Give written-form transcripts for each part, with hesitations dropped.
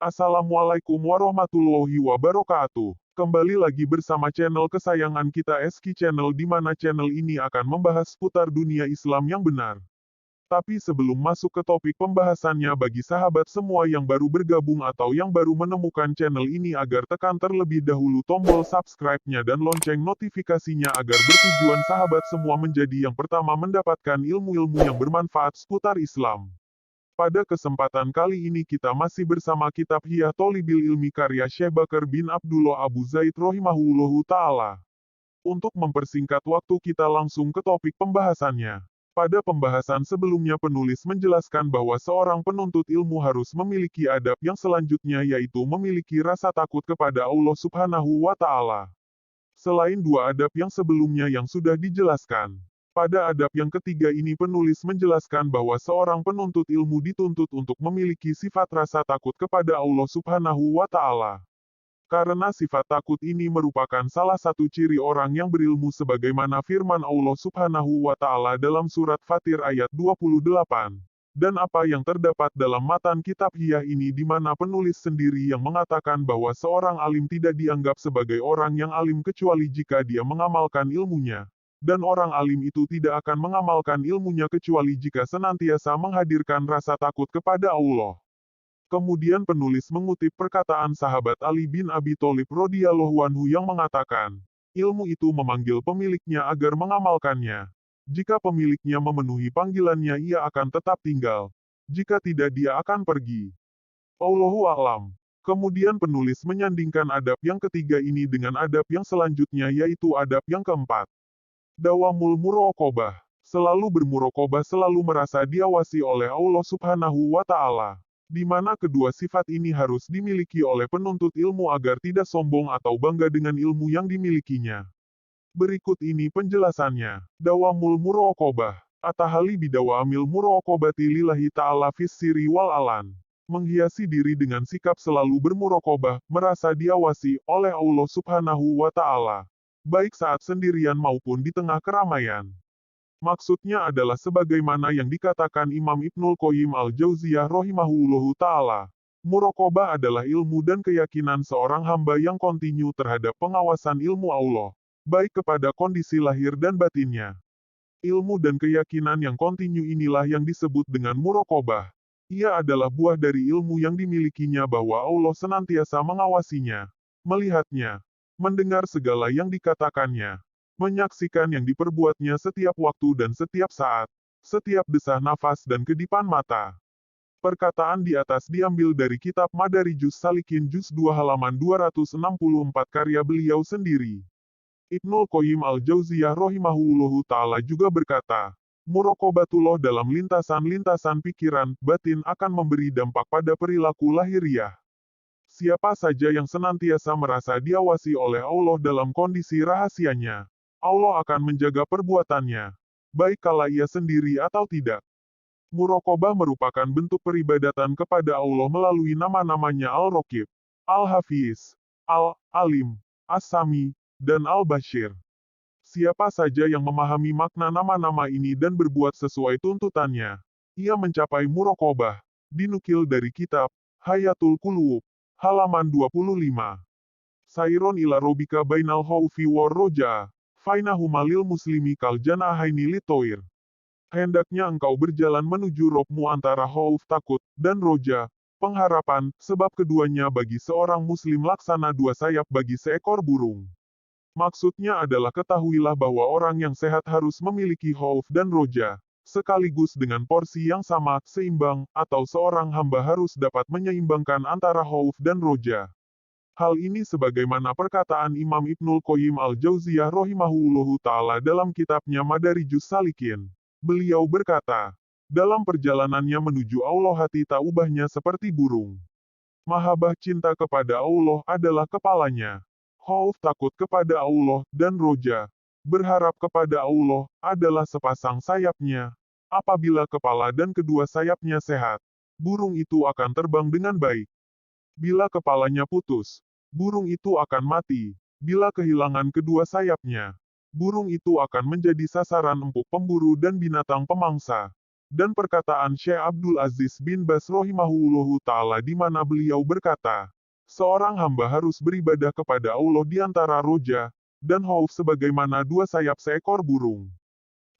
Assalamualaikum warahmatullahi wabarakatuh. Kembali lagi bersama channel kesayangan kita SK Channel, di mana channel ini akan membahas seputar dunia Islam yang benar. Tapi sebelum masuk ke topik pembahasannya, bagi sahabat semua yang baru bergabung atau yang baru menemukan channel ini, agar tekan terlebih dahulu tombol subscribe-nya dan lonceng notifikasinya agar bertujuan sahabat semua menjadi yang pertama mendapatkan ilmu-ilmu yang bermanfaat seputar Islam. Pada kesempatan kali ini kita masih bersama kitab Hiyah Tholibil Ilmi karya Syekh Bakar bin Abdullah Abu Zaid rahimahullahu ta'ala. Untuk mempersingkat waktu, kita langsung ke topik pembahasannya. Pada pembahasan sebelumnya, penulis menjelaskan bahwa seorang penuntut ilmu harus memiliki adab yang selanjutnya, yaitu memiliki rasa takut kepada Allah Subhanahu wa Ta'ala. Selain dua adab yang sebelumnya yang sudah dijelaskan, pada adab yang ketiga ini penulis menjelaskan bahwa seorang penuntut ilmu dituntut untuk memiliki sifat rasa takut kepada Allah Subhanahu wa Ta'ala. Karena sifat takut ini merupakan salah satu ciri orang yang berilmu, sebagaimana firman Allah Subhanahu wa Ta'ala dalam surat Fatir ayat 28. Dan apa yang terdapat dalam matan kitab Hiyah ini, di mana penulis sendiri yang mengatakan bahwa seorang alim tidak dianggap sebagai orang yang alim kecuali jika dia mengamalkan ilmunya. Dan orang alim itu tidak akan mengamalkan ilmunya kecuali jika senantiasa menghadirkan rasa takut kepada Allah. Kemudian penulis mengutip perkataan sahabat Ali bin Abi Thalib radhiyallahu anhu yang mengatakan, ilmu itu memanggil pemiliknya agar mengamalkannya. Jika pemiliknya memenuhi panggilannya, ia akan tetap tinggal. Jika tidak, dia akan pergi. Allahu a'lam. Kemudian penulis menyandingkan adab yang ketiga ini dengan adab yang selanjutnya, yaitu adab yang keempat. Dawamul muraqabah. Selalu bermuraqabah, selalu merasa diawasi oleh Allah Subhanahu wa Ta'ala. Di mana kedua sifat ini harus dimiliki oleh penuntut ilmu agar tidak sombong atau bangga dengan ilmu yang dimilikinya. Berikut ini penjelasannya. Dawamul muraqabah. Atahali bidawamil muraqabati lillahi ta'ala fis sirri wal alan. Menghiasi diri dengan sikap selalu bermuraqabah, merasa diawasi oleh Allah Subhanahu wa Ta'ala, baik saat sendirian maupun di tengah keramaian. Maksudnya adalah sebagaimana yang dikatakan Imam Ibnul Qayyim al-Jauziyah rahimahullahu ta'ala. Muraqabah adalah ilmu dan keyakinan seorang hamba yang kontinu terhadap pengawasan ilmu Allah, baik kepada kondisi lahir dan batinnya. Ilmu dan keyakinan yang kontinu inilah yang disebut dengan muraqabah. Ia adalah buah dari ilmu yang dimilikinya bahwa Allah senantiasa mengawasinya, melihatnya, mendengar segala yang dikatakannya, menyaksikan yang diperbuatnya setiap waktu dan setiap saat, setiap desah nafas dan kedipan mata. Perkataan di atas diambil dari kitab Madarijus Salikin Juz 2 halaman 264 karya beliau sendiri. Ibnul Qayyim al-Jauziyah rahimahullahu ta'ala juga berkata, muraqabatullah dalam lintasan-lintasan pikiran, batin akan memberi dampak pada perilaku lahiriah. Siapa saja yang senantiasa merasa diawasi oleh Allah dalam kondisi rahasianya, Allah akan menjaga perbuatannya, baik kala ia sendiri atau tidak. Muraqabah merupakan bentuk peribadatan kepada Allah melalui nama-namanya Al-Raqib, Al-Hafiz, Al-Alim, As-Sami, dan Al-Bashir. Siapa saja yang memahami makna nama-nama ini dan berbuat sesuai tuntutannya, ia mencapai muraqabah. Dinukil dari kitab Hayatul Qulub, halaman 25. Sairon ila robika bainal khaufi war roja, fainahuma lil muslimi kal janahaini litoir. Hendaknya engkau berjalan menuju Robmu antara khauf takut, dan roja, pengharapan, sebab keduanya bagi seorang muslim laksana dua sayap bagi seekor burung. Maksudnya adalah ketahuilah bahwa orang yang sehat harus memiliki khauf dan roja, sekaligus dengan porsi yang sama, seimbang, atau seorang hamba harus dapat menyeimbangkan antara khauf dan roja. Hal ini sebagaimana perkataan Imam Ibnul Qayyim al-Jauziyah rahimahullahu ta'ala dalam kitabnya Madarijus Salikin. Beliau berkata, dalam perjalanannya menuju Allah hati tak ubahnya seperti burung. Mahabbah cinta kepada Allah adalah kepalanya. Khauf takut kepada Allah, dan roja, berharap kepada Allah, adalah sepasang sayapnya. Apabila kepala dan kedua sayapnya sehat, burung itu akan terbang dengan baik. Bila kepalanya putus, burung itu akan mati. Bila kehilangan kedua sayapnya, burung itu akan menjadi sasaran empuk pemburu dan binatang pemangsa. Dan perkataan Syekh Abdul Aziz bin Bas rahimahullahu ta'ala di mana beliau berkata, seorang hamba harus beribadah kepada Allah di antara roja dan khauf sebagaimana dua sayap seekor burung.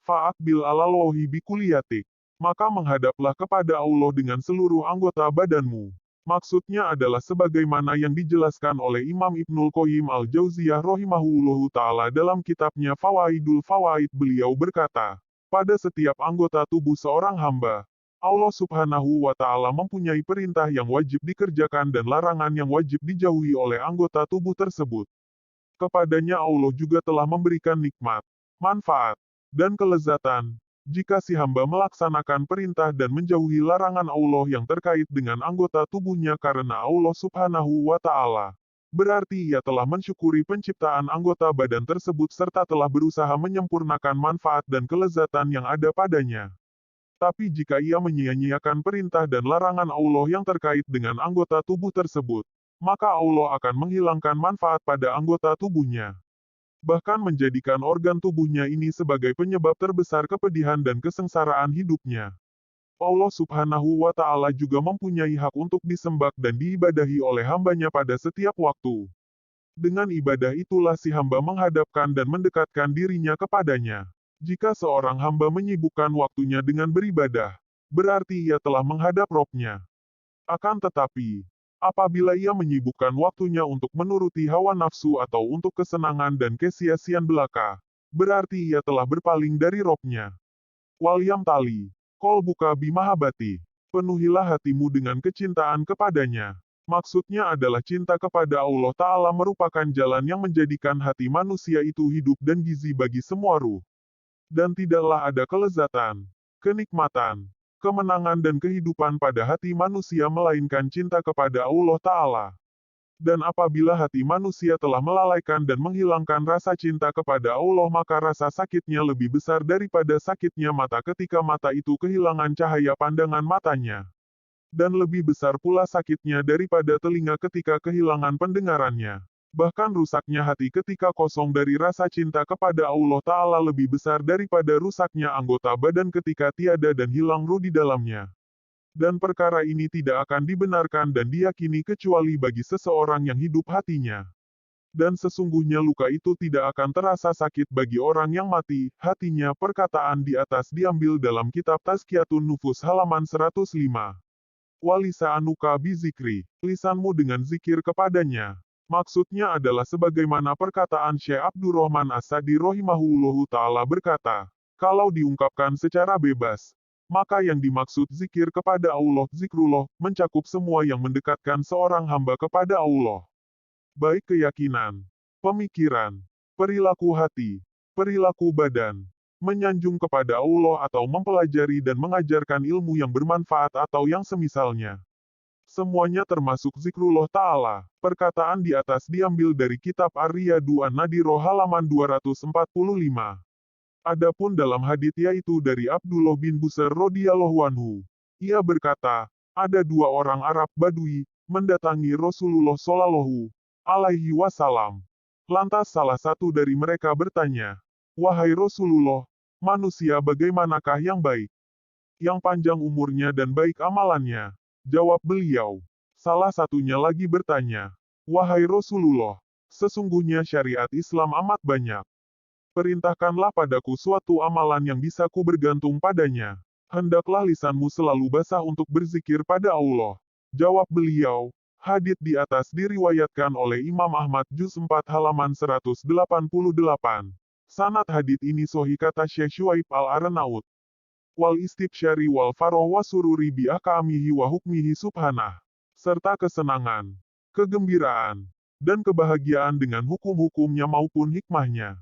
Fa'akbil alallahi bikuliyatik. Maka menghadaplah kepada Allah dengan seluruh anggota badanmu. Maksudnya adalah sebagaimana yang dijelaskan oleh Imam Ibnul Qayyim al-Jauziyah rahimahullahu ta'ala dalam kitabnya Fawaidul Fawaid. Beliau berkata, pada setiap anggota tubuh seorang hamba, Allah subhanahu wa ta'ala mempunyai perintah yang wajib dikerjakan dan larangan yang wajib dijauhi oleh anggota tubuh tersebut. Kepadanya Allah juga telah memberikan nikmat, manfaat, dan kelezatan, jika si hamba melaksanakan perintah dan menjauhi larangan Allah yang terkait dengan anggota tubuhnya karena Allah subhanahu wa ta'ala. Berarti ia telah mensyukuri penciptaan anggota badan tersebut serta telah berusaha menyempurnakan manfaat dan kelezatan yang ada padanya. Tapi jika ia menyia-nyiakan perintah dan larangan Allah yang terkait dengan anggota tubuh tersebut, maka Allah akan menghilangkan manfaat pada anggota tubuhnya. Bahkan menjadikan organ tubuhnya ini sebagai penyebab terbesar kepedihan dan kesengsaraan hidupnya. Allah subhanahu wa ta'ala juga mempunyai hak untuk disembah dan diibadahi oleh hambanya pada setiap waktu. Dengan ibadah itulah si hamba menghadapkan dan mendekatkan dirinya kepadanya. Jika seorang hamba menyibukkan waktunya dengan beribadah, berarti ia telah menghadap Robnya. Akan tetapi, apabila ia menyibukkan waktunya untuk menuruti hawa nafsu atau untuk kesenangan dan kesia-siaan belaka, berarti ia telah berpaling dari Robnya. Walyam tali, kol buka bimahabati, penuhilah hatimu dengan kecintaan kepadanya. Maksudnya adalah cinta kepada Allah Ta'ala merupakan jalan yang menjadikan hati manusia itu hidup dan gizi bagi semua ruh. Dan tidaklah ada kelezatan, kenikmatan, kemenangan dan kehidupan pada hati manusia melainkan cinta kepada Allah Ta'ala. Dan apabila hati manusia telah melalaikan dan menghilangkan rasa cinta kepada Allah maka rasa sakitnya lebih besar daripada sakitnya mata ketika mata itu kehilangan cahaya pandangan matanya. Dan lebih besar pula sakitnya daripada telinga ketika kehilangan pendengarannya. Bahkan rusaknya hati ketika kosong dari rasa cinta kepada Allah Ta'ala lebih besar daripada rusaknya anggota badan ketika tiada dan hilang ruh di dalamnya. Dan perkara ini tidak akan dibenarkan dan diyakini kecuali bagi seseorang yang hidup hatinya. Dan sesungguhnya luka itu tidak akan terasa sakit bagi orang yang mati, hatinya. Perkataan di atas diambil dalam kitab Tazkiyatun Nufus halaman 105. Walisa anuka bizikri, lisanmu dengan zikir kepadanya. Maksudnya adalah sebagaimana perkataan Syekh Abdurrahman As-Sa'di rahimahullahu ta'ala berkata, kalau diungkapkan secara bebas, maka yang dimaksud zikir kepada Allah, zikrullah, mencakup semua yang mendekatkan seorang hamba kepada Allah. Baik keyakinan, pemikiran, perilaku hati, perilaku badan, menyanjung kepada Allah atau mempelajari dan mengajarkan ilmu yang bermanfaat atau yang semisalnya. Semuanya termasuk zikrullah ta'ala. Perkataan di atas diambil dari kitab Ar-Riyadu An-Nadiro halaman 245. Adapun dalam hadits yaitu dari Abdullah bin Busr radhiyallahu anhu. Ia berkata, ada dua orang Arab Badui, mendatangi Rasulullah Shallallahu alaihi wasallam. Lantas salah satu dari mereka bertanya, wahai Rasulullah, manusia bagaimanakah yang baik? Yang panjang umurnya dan baik amalannya. Jawab beliau. Salah satunya lagi bertanya, wahai Rasulullah, sesungguhnya syariat Islam amat banyak. Perintahkanlah padaku suatu amalan yang bisa ku bergantung padanya. Hendaklah lisanmu selalu basah untuk berzikir pada Allah. Jawab beliau, hadits di atas diriwayatkan oleh Imam Ahmad juz 4 halaman 188. Sanad hadits ini sahih kata Syekh Syuaib al-Arnaut. Wal istibsyari wal faroh wa sururi bi ahkamihi wa hukmihi subhanah. Serta kesenangan, kegembiraan, dan kebahagiaan dengan hukum-hukumnya maupun hikmahnya.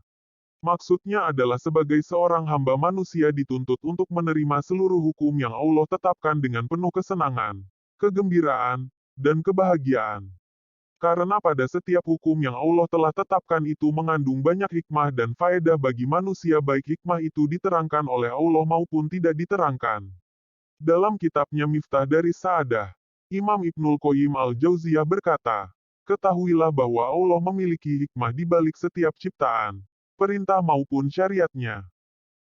Maksudnya adalah sebagai seorang hamba manusia dituntut untuk menerima seluruh hukum yang Allah tetapkan dengan penuh kesenangan, kegembiraan, dan kebahagiaan. Karena pada setiap hukum yang Allah telah tetapkan itu mengandung banyak hikmah dan faedah bagi manusia baik hikmah itu diterangkan oleh Allah maupun tidak diterangkan. Dalam kitabnya Miftah dari Sa'adah, Imam Ibnul Qayyim al-Jauziyah berkata, ketahuilah bahwa Allah memiliki hikmah di balik setiap ciptaan, perintah maupun syariatnya.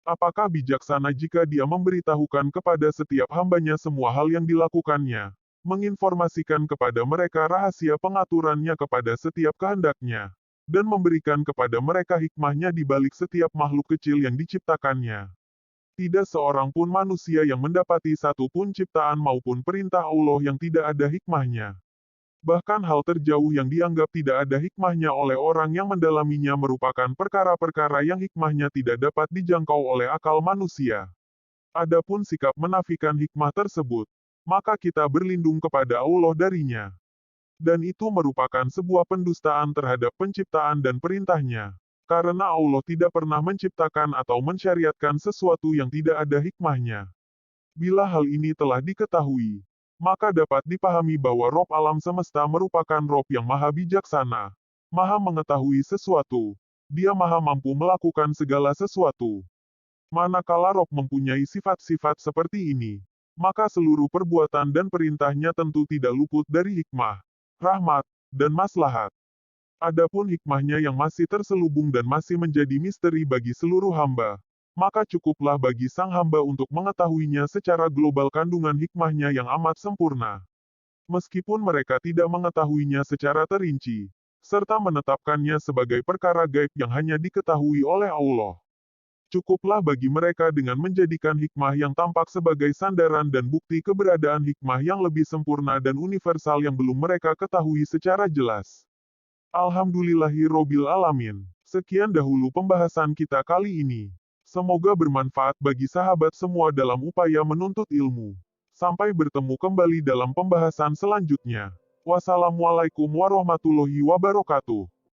Apakah bijaksana jika dia memberitahukan kepada setiap hambanya semua hal yang dilakukannya, menginformasikan kepada mereka rahasia pengaturannya kepada setiap kehendaknya, dan memberikan kepada mereka hikmahnya di balik setiap makhluk kecil yang diciptakannya? Tidak seorang pun manusia yang mendapati satu pun ciptaan maupun perintah Allah yang tidak ada hikmahnya. Bahkan hal terjauh yang dianggap tidak ada hikmahnya oleh orang yang mendalaminya merupakan perkara-perkara yang hikmahnya tidak dapat dijangkau oleh akal manusia. Adapun sikap menafikan hikmah tersebut, maka kita berlindung kepada Allah darinya. Dan itu merupakan sebuah pendustaan terhadap penciptaan dan perintahnya. Karena Allah tidak pernah menciptakan atau mensyariatkan sesuatu yang tidak ada hikmahnya. Bila hal ini telah diketahui, maka dapat dipahami bahwa Rob alam semesta merupakan Rob yang maha bijaksana, maha mengetahui sesuatu. Dia maha mampu melakukan segala sesuatu. Manakala Rob mempunyai sifat-sifat seperti ini, maka seluruh perbuatan dan perintahnya tentu tidak luput dari hikmah, rahmat, dan maslahat. Adapun hikmahnya yang masih terselubung dan masih menjadi misteri bagi seluruh hamba, maka cukuplah bagi sang hamba untuk mengetahuinya secara global kandungan hikmahnya yang amat sempurna. Meskipun mereka tidak mengetahuinya secara terinci, serta menetapkannya sebagai perkara gaib yang hanya diketahui oleh Allah. Cukuplah bagi mereka dengan menjadikan hikmah yang tampak sebagai sandaran dan bukti keberadaan hikmah yang lebih sempurna dan universal yang belum mereka ketahui secara jelas. Alhamdulillahirobbil alamin. Sekian dahulu pembahasan kita kali ini. Semoga bermanfaat bagi sahabat semua dalam upaya menuntut ilmu. Sampai bertemu kembali dalam pembahasan selanjutnya. Wassalamualaikum warahmatullahi wabarakatuh.